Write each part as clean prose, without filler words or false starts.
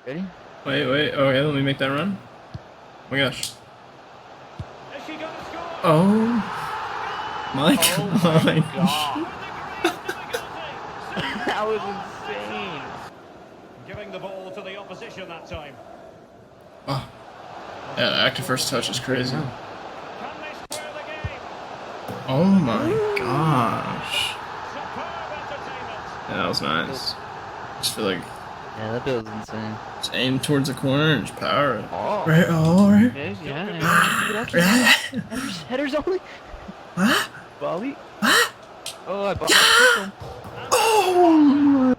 Ready? Wait. Okay, let me make that run. Oh my gosh. Is she going to score? Oh my Oh my gosh. god. With a great difficulty. That was Superb insane. giving the ball to the opposition that time. Oh. Yeah, the active first touch is crazy. Can they square the game? Oh my gosh. Superb entertainment. Yeah, that was nice. Just feel like Yeah, that build was insane. just aim towards the corner and just power it. Oh. Right, right. Yeah. Headers only. Volley. Oh, I bought him. Oh!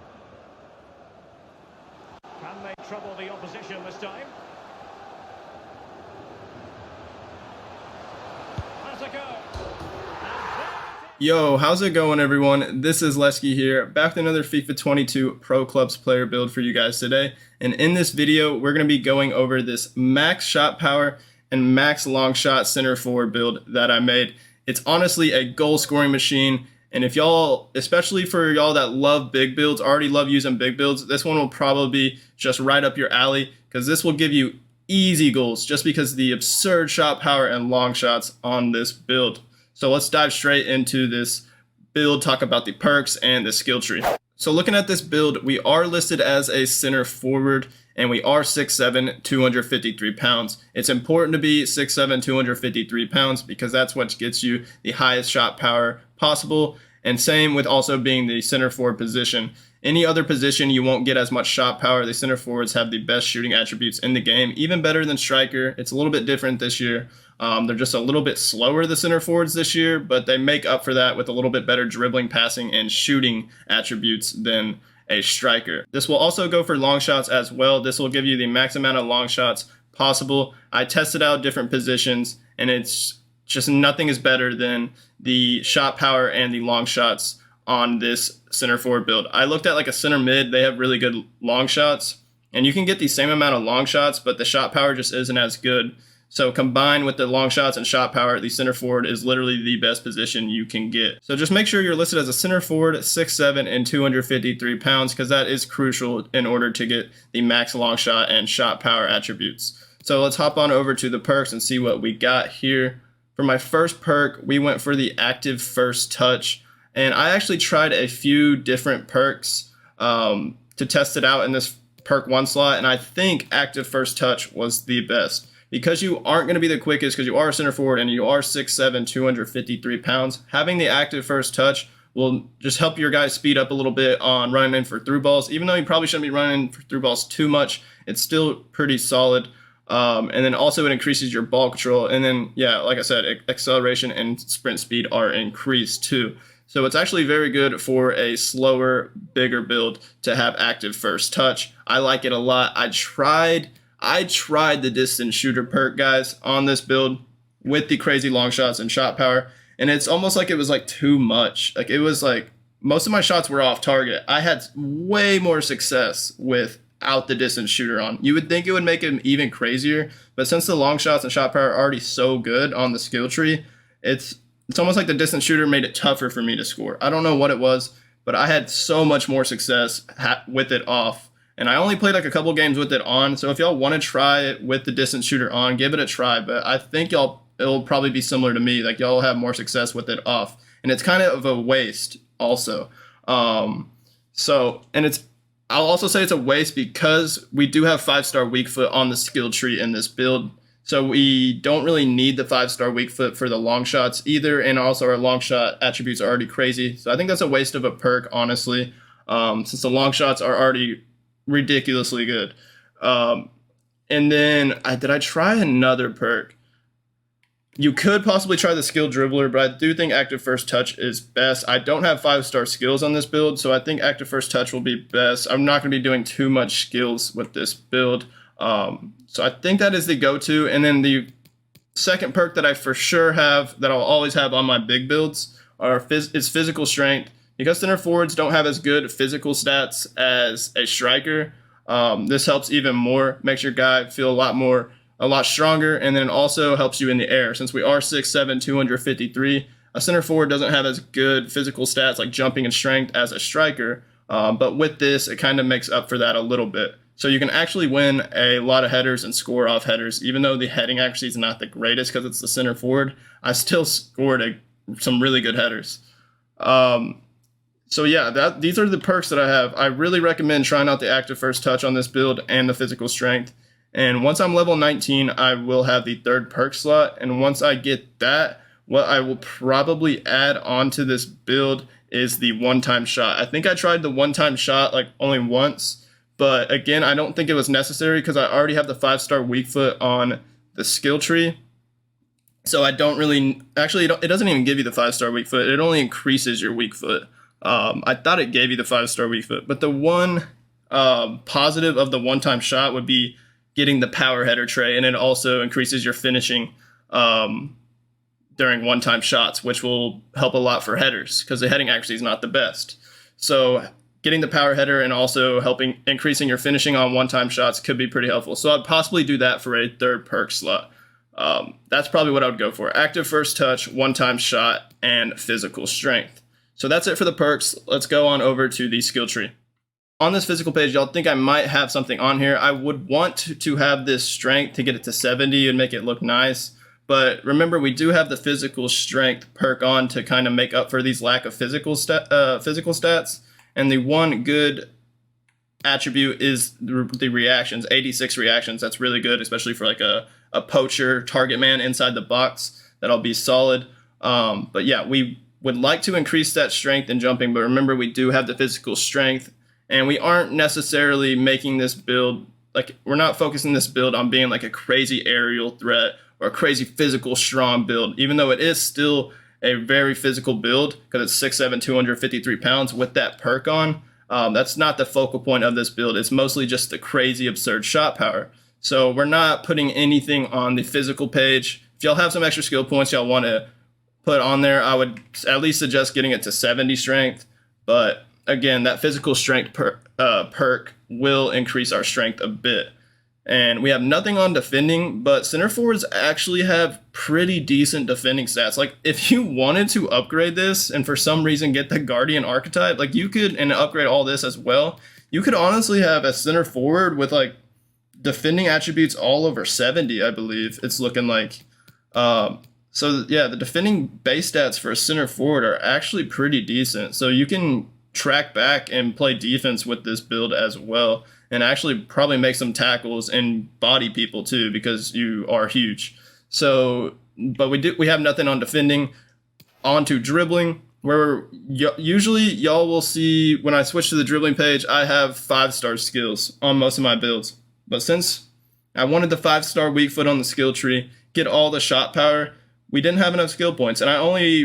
Can they trouble the opposition this time? Has a go. Yo, how's it going, everyone? This is Lesky here, back with another FIFA 22 Pro Clubs player build for you guys today. And in this video, we're going to be going over this max shot power and max long shot center forward build that I made. It's honestly a goal scoring machine. And if y'all, especially for y'all that love big builds, already love using big builds, this one will probably be just right up your alley because this will give you easy goals just because of the absurd shot power and long shots on this build. So let's dive straight into this build, talk about the perks and the skill tree. So looking at this build, we are listed as a center forward and we are 6'7", 253 pounds. It's important to be 6'7", 253 pounds because that's what gets you the highest shot power possible. And same with also being the center forward position. Any other position, you won't get as much shot power. The center forwards have the best shooting attributes in the game, even better than striker. It's a little bit different this year. They're just a little bit slower, the center forwards this year, but they make up for that with a little bit better dribbling, passing, and shooting attributes than a striker. This will also go for long shots as well. This will give you the max amount of long shots possible. I tested out different positions, and it's just nothing is better than the shot power and the long shots on this center forward build. I looked at like a center mid. They have really good long shots, and you can get the same amount of long shots, but the shot power just isn't as good. So combined with the long shots and shot power, the center forward is literally the best position you can get. So just make sure you're listed as a center forward, 6'7", and 253 pounds, because that is crucial in order to get the max long shot and shot power attributes. So let's hop on over to the perks and see what we got here. For my first perk, we went for the active first touch. And I actually tried a few different perks to test it out in this perk 1 slot. And I think active first touch was the best. Because you aren't going to be the quickest, because you are a center forward and you are 6'7", 253 pounds, having the active first touch will just help your guys speed up a little bit on running in for through balls. Even though you probably shouldn't be running for through balls too much, it's still pretty solid. And then also it increases your ball control. And then, yeah, like I said, acceleration and sprint speed are increased too. So it's actually very good for a slower, bigger build to have active first touch. I like it a lot. I tried the distance shooter perk, guys, on this build with the crazy long shots and shot power. And it's almost like it was like too much. Like it was like most of my shots were off target. I had way more success without the distance shooter on. You would think it would make it even crazier, but since the long shots and shot power are already so good on the skill tree, it's almost like the distance shooter made it tougher for me to score. I don't know what it was, but I had so much more success with it off. And I only played like a couple games with it on. So if y'all want to try it with the distance shooter on, give it a try. But I think it'll probably be similar to me. Like y'all will have more success with it off. And it's kind of a waste also. I'll also say it's a waste because we do have 5-star weak foot on the skill tree in this build. So we don't really need the 5-star weak foot for the long shots either. And also our long shot attributes are already crazy. So I think that's a waste of a perk, honestly, since the long shots are already ridiculously good. And then did I try another perk? You could possibly try the skill dribbler, but I do think active first touch is best. I don't have 5-star skills on this build, so I think active first touch will be best. I'm not going to be doing too much skills with this build. So I think that is the go-to. And then the second perk that I for sure have, that I'll always have on my big builds, is physical strength. Because center forwards don't have as good physical stats as a striker, this helps even more, makes your guy feel a lot stronger, and then also helps you in the air. Since we are 6'7", 253, a center forward doesn't have as good physical stats like jumping and strength as a striker, but with this, it kind of makes up for that a little bit. So you can actually win a lot of headers and score off headers. Even though the heading accuracy is not the greatest because it's the center forward, I still scored some really good headers. So yeah, these are the perks that I have. I really recommend trying out the active first touch on this build and the physical strength. And once I'm level 19, I will have the third perk slot. And once I get that, what I will probably add onto this build is the one-time shot. I think I tried the one-time shot like only once, but again, I don't think it was necessary because I already have the 5-star weak foot on the skill tree. So I don't really, actually, it doesn't even give you the 5-star weak foot. It only increases your weak foot. I thought it gave you the 5-star weak foot, but the one positive of the one-time shot would be getting the power header tray, and it also increases your finishing during one-time shots, which will help a lot for headers because the heading accuracy is not the best. So getting the power header and also increasing your finishing on one-time shots could be pretty helpful. So I'd possibly do that for a third perk slot. That's probably what I would go for. Active first touch, one-time shot, and physical strength. So that's it for the perks. Let's go on over to the skill tree. On this physical page, y'all think I might have something on here. I would want to have this strength to get it to 70 and make it look nice. But remember, we do have the physical strength perk on to kind of make up for these lack of physical stats. And the one good attribute is the reactions, 86 reactions. That's really good, especially for like a poacher target man inside the box. That'll be solid. But yeah, we would like to increase that strength and jumping. But remember, we do have the physical strength. And we aren't necessarily making this build, like, we're not focusing this build on being like a crazy aerial threat or a crazy physical strong build, even though it is still a very physical build because it's 6'7", 253 pounds with that perk on. That's not the focal point of this build. It's mostly just the crazy absurd shot power. So we're not putting anything on the physical page. If y'all have some extra skill points y'all want to put on there, I would at least suggest getting it to 70 strength. But again, that physical strength perk will increase our strength a bit. And we have nothing on defending, but center forwards actually have pretty decent defending stats. Like, if you wanted to upgrade this and for some reason get the Guardian archetype, like you could, and upgrade all this as well, you could honestly have a center forward with like defending attributes all over 70, I believe it's looking like. So yeah, the defending base stats for a center forward are actually pretty decent. So you can track back and play defense with this build as well, and actually probably make some tackles and body people too because you are huge. So, but we have nothing on defending. On to dribbling, where usually y'all will see when I switch to the dribbling page, I have 5-star skills on most of my builds. But since I wanted the 5-star weak foot on the skill tree, get all the shot power, we didn't have enough skill points. And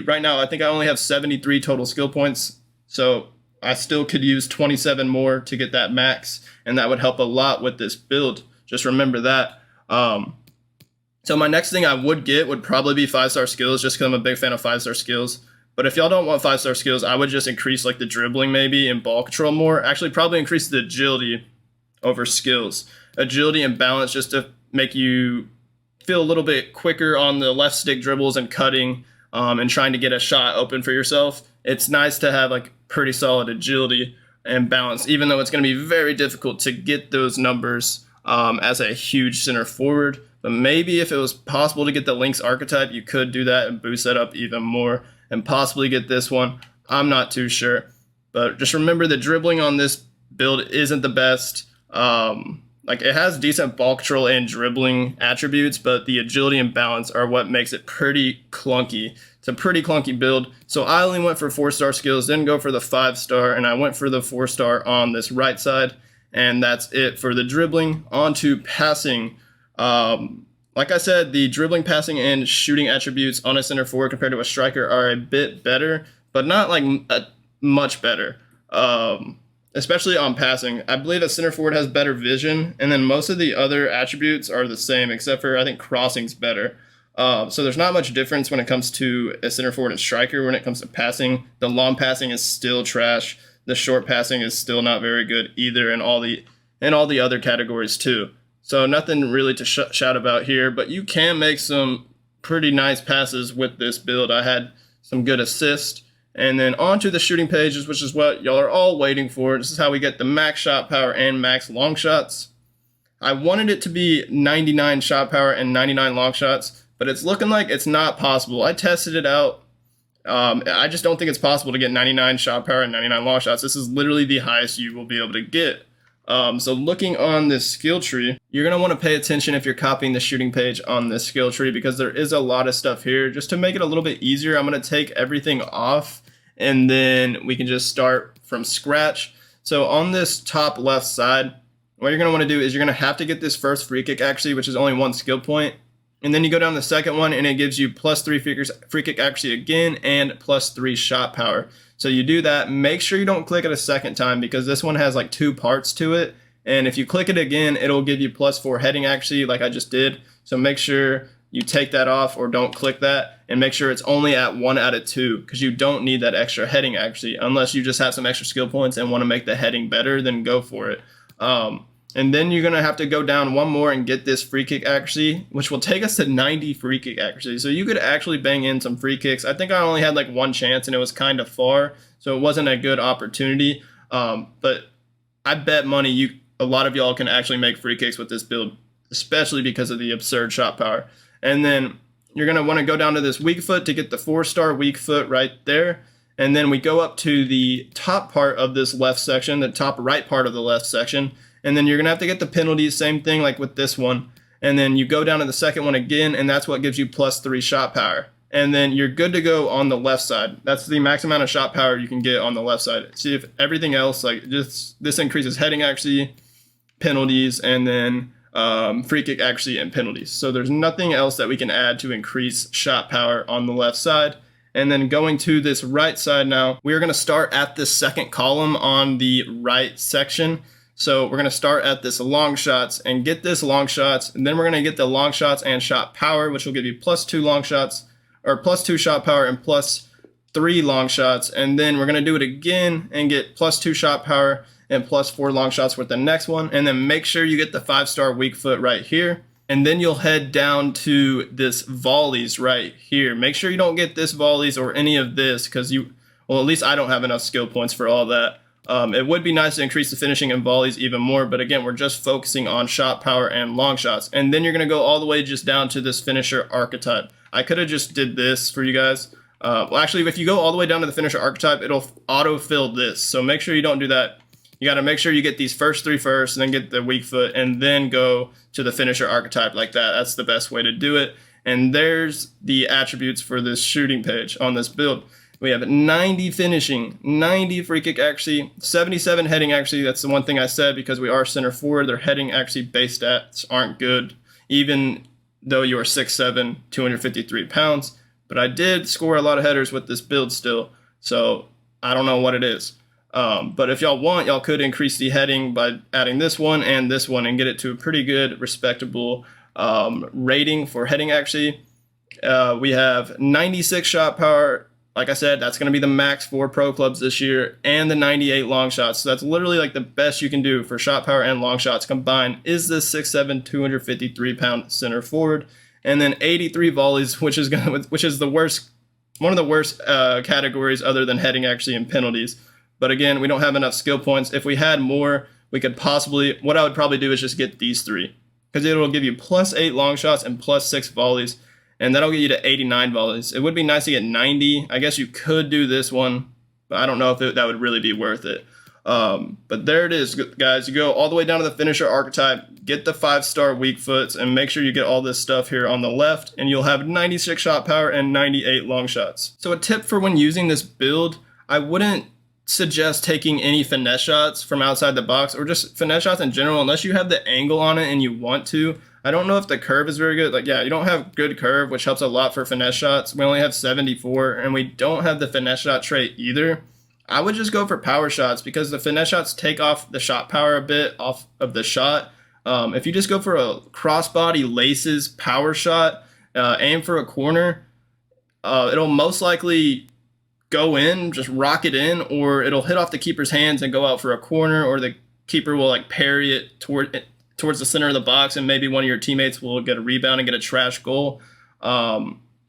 right now, I think I only have 73 total skill points. So I still could use 27 more to get that max, and that would help a lot with this build. Just remember that. So my next thing I would get would probably be 5-star skills, just because I'm a big fan of 5-star skills. But if y'all don't want 5-star skills, I would just increase like the dribbling maybe and ball control more. Actually, probably increase the agility over skills. Agility and balance just to make you feel a little bit quicker on the left stick dribbles and cutting and trying to get a shot open for yourself. It's nice to have like pretty solid agility and balance, even though it's going to be very difficult to get those numbers as a huge center forward. But maybe if it was possible to get the Lynx archetype, you could do that and boost that up even more and possibly get this one. I'm not too sure. But just remember, the dribbling on this build isn't the best. Like, it has decent ball control and dribbling attributes, but the agility and balance are what makes it pretty clunky. It's a pretty clunky build. So I only went for 4-star skills, didn't go for the 5-star, and I went for the 4-star on this right side. And that's it for the dribbling. On to passing. Like I said, the dribbling, passing, and shooting attributes on a center forward compared to a striker are a bit better, but not like much better. Especially on passing. I believe a center forward has better vision, and then most of the other attributes are the same, except for I think crossing's better. So there's not much difference when it comes to a center forward and striker. When it comes to passing, the long passing is still trash. The short passing is still not very good either, in all the other categories too. So nothing really to shout about here, but you can make some pretty nice passes with this build. I had some good assists, And then onto the shooting pages, which is what y'all are all waiting for. This is how we get the max shot power and max long shots. I wanted it to be 99 shot power and 99 long shots, but it's looking like it's not possible. I tested it out. I just don't think it's possible to get 99 shot power and 99 long shots. This is literally the highest you will be able to get. So looking on this skill tree, you're going to want to pay attention if you're copying the shooting page on this skill tree, because there is a lot of stuff here. Just to make it a little bit easier, I'm going to take everything off and then we can just start from scratch. So on this top left side, what you're going to want to do is you're going to have to get this first free kick actually, which is only 1 skill point. And then you go down the second one and it gives you +3 free kick actually again and +3 shot power. So you do that. Make sure you don't click it a second time because this one has like 2 parts to it. And if you click it again, it'll give you +4 heading actually like I just did. So make sure you take that off or don't click that, and make sure it's only at 1 out of 2 because you don't need that extra heading actually, unless you just have some extra skill points and want to make the heading better, then go for it. And then you're going to have to go down one more and get this free kick accuracy, which will take us to 90 free kick accuracy. So you could actually bang in some free kicks. I think I only had like 1 chance and it was kind of far, so it wasn't a good opportunity. But I bet money a lot of y'all can actually make free kicks with this build, especially because of the absurd shot power. And then you're going to want to go down to this weak foot to get the 4-star weak foot right there. And then we go up to the top part of this left section, the top right part of the left section. And then you're going to have to get the penalties, same thing like with this one. And then you go down to the second one again, and that's what gives you +3 shot power. And then you're good to go on the left side. That's the max amount of shot power you can get on the left side. See if everything else, like just this increases heading accuracy, penalties, and then free kick accuracy and penalties. So there's nothing else that we can add to increase shot power on the left side. And then going to this right side now, we are going to start at this second column on the right section. So we're going to start at this long shots and get this long shots, and then we're going to get the long shots and shot power, which will give you +2 long shots, or +2 shot power and +3 long shots. And then we're going to do it again and get +2 shot power and +4 long shots with the next one. And then make sure you get the 5-star weak foot right here. And then you'll head down to this volleys right here. Make sure you don't get this volleys or any of this because well, at least I don't have enough skill points for all that. It would be nice to increase the finishing and volleys even more, but again, we're just focusing on shot power and long shots. And then you're going to go all the way just down to this finisher archetype. I could have just did this for you guys. Well, actually, if you go all the way down to the finisher archetype, it'll auto-fill this. So make sure you don't do that. You got to make sure you get these first 3 first, and then get the weak foot, and then go to the finisher archetype like that. That's the best way to do it. And there's the attributes for this shooting page on this build. We have 90 finishing, 90 free kick accuracy, 77 heading accuracy. That's the one thing I said because we are center forward. Their heading accuracy base stats aren't good, even though you are 6'7", 253 pounds. But I did score a lot of headers with this build still, so I don't know what it is. But if y'all want, y'all could increase the heading by adding this one and get it to a pretty good, respectable rating for heading accuracy. We have 96 shot power. Like I said, that's going to be the max for pro clubs this year, and the 98 long shots. So that's literally like the best you can do for shot power and long shots combined is this 6'7", 253-pound center forward. And then 83 volleys, which is the worst, one of the worst categories other than heading actually and penalties. But again, we don't have enough skill points. If we had more, we could possibly, what I would probably do is just get these 3, because it'll give you +8 long shots and +6 volleys. And that'll get you to 89 volleys. It would be nice to get 90. I guess you could do this one, but I don't know if that would really be worth it. But there it is, guys. You go all the way down to the finisher archetype, get the 5-star weak foots, and make sure you get all this stuff here on the left, and you'll have 96 shot power and 98 long shots. So a tip for when using this build, I wouldn't suggest taking any finesse shots from outside the box, or just finesse shots in general, unless you have the angle on it and you want to. I don't know if the curve is very good. Like, yeah, you don't have good curve, which helps a lot for finesse shots. We only have 74, and we don't have the finesse shot trait either. I would just go for power shots because the finesse shots take off the shot power a bit off of the shot. If you just go for a crossbody laces power shot, aim for a corner, it'll most likely go in, just rock it in, or it'll hit off the keeper's hands and go out for a corner, or the keeper will like parry it towards the center of the box, and maybe one of your teammates will get a rebound and get a trash goal.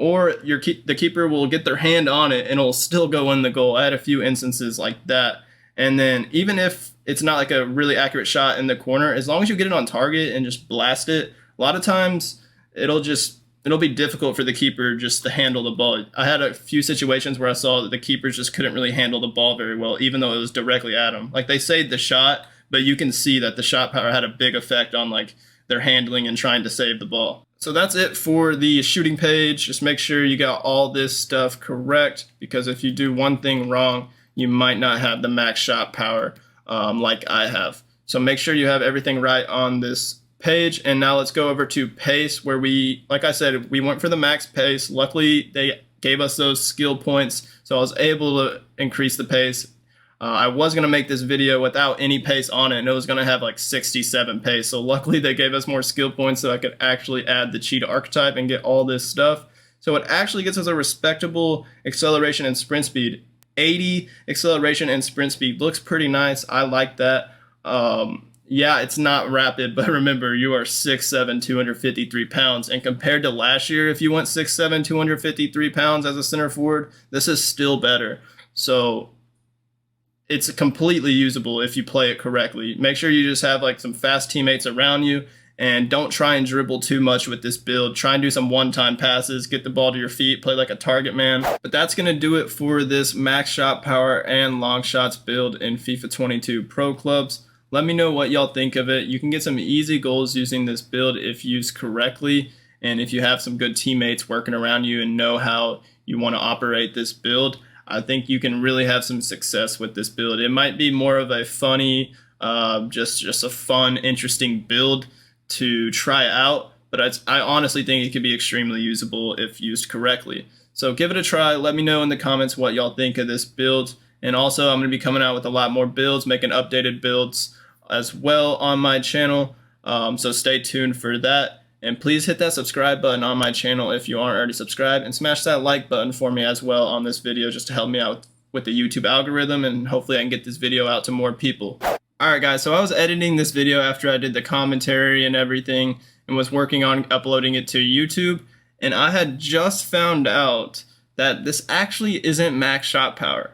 or the keeper will get their hand on it and it'll still go in the goal. I had a few instances like that. And then even if it's not like a really accurate shot in the corner, as long as you get it on target and just blast it, a lot of times it'll be difficult for the keeper just to handle the ball. I had a few situations where I saw that the keepers just couldn't really handle the ball very well, even though it was directly at them. Like, they saved the shot, but you can see that the shot power had a big effect on like their handling and trying to save the ball. So that's it for the shooting page. Just make sure you got all this stuff correct, because if you do one thing wrong, you might not have the max shot power like I have. So make sure you have everything right on this page. And now let's go over to pace, where like I said, we went for the max pace. Luckily, they gave us those skill points, so I was able to increase the pace. I was going to make this video without any pace on it, and it was going to have like 67 pace. So luckily they gave us more skill points so I could actually add the cheetah archetype and get all this stuff. So it actually gets us a respectable acceleration and sprint speed. 80 acceleration and sprint speed looks pretty nice. I like that. Yeah, it's not rapid, but remember, you are 6'7", 253 pounds. And compared to last year, if you went 6'7", 253 pounds as a center forward, this is still better. So it's completely usable if you play it correctly. Make sure you just have like some fast teammates around you, and don't try and dribble too much with this build. Try and do some one-time passes, get the ball to your feet, play like a target man. But that's gonna do it for this max shot power and long shots build in FIFA 22 Pro Clubs. Let me know what y'all think of it. You can get some easy goals using this build if used correctly, and if you have some good teammates working around you and know how you want to operate this build, I think you can really have some success with this build. It might be more of a funny, just a fun, interesting build to try out, but I honestly think it could be extremely usable if used correctly. So give it a try. Let me know in the comments what y'all think of this build. And also, I'm going to be coming out with a lot more builds, making updated builds as well on my channel. So stay tuned for that. And please hit that subscribe button on my channel if you aren't already subscribed, and smash that like button for me as well on this video, just to help me out with the YouTube algorithm, and hopefully I can get this video out to more people. Alright guys, so I was editing this video after I did the commentary and everything, and was working on uploading it to YouTube, and I had just found out that this actually isn't max shot power.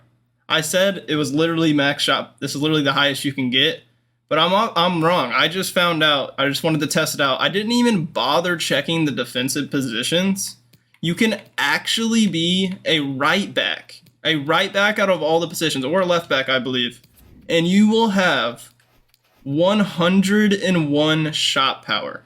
I said it was literally max shot, this is literally the highest you can get, but I'm wrong. I just found out. I just wanted to test it out. I didn't even bother checking the defensive positions. You can actually be a right back out of all the positions, or a left back, I believe, and you will have 101 shot power.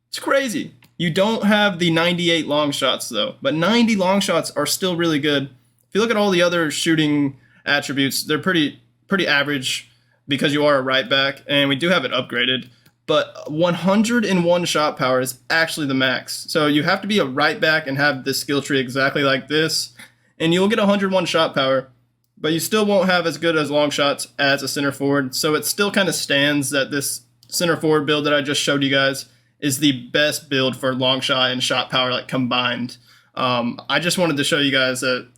It's crazy. You don't have the 98 long shots though, but 90 long shots are still really good. If you look at all the other shooting attributes, they're pretty average, because you are a right back, and we do have it upgraded, but 101 shot power is actually the max. So you have to be a right back and have this skill tree exactly like this, and you'll get 101 shot power, but you still won't have as good as long shots as a center forward. So it still kind of stands that this center forward build that I just showed you guys is the best build for long shot and shot power, like, combined. I just wanted to show you guys that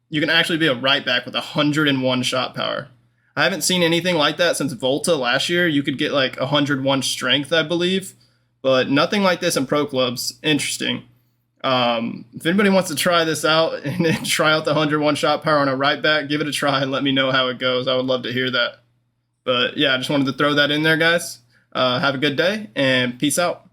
you can actually be a right back with 101 shot power. I haven't seen anything like that since Volta last year. You could get like 101 strength, I believe, but nothing like this in Pro Clubs. Interesting. If anybody wants to try this out and try out the 101 shot power on a right back, give it a try and let me know how it goes. I would love to hear that. But yeah, I just wanted to throw that in there, guys. Have a good day, and peace out.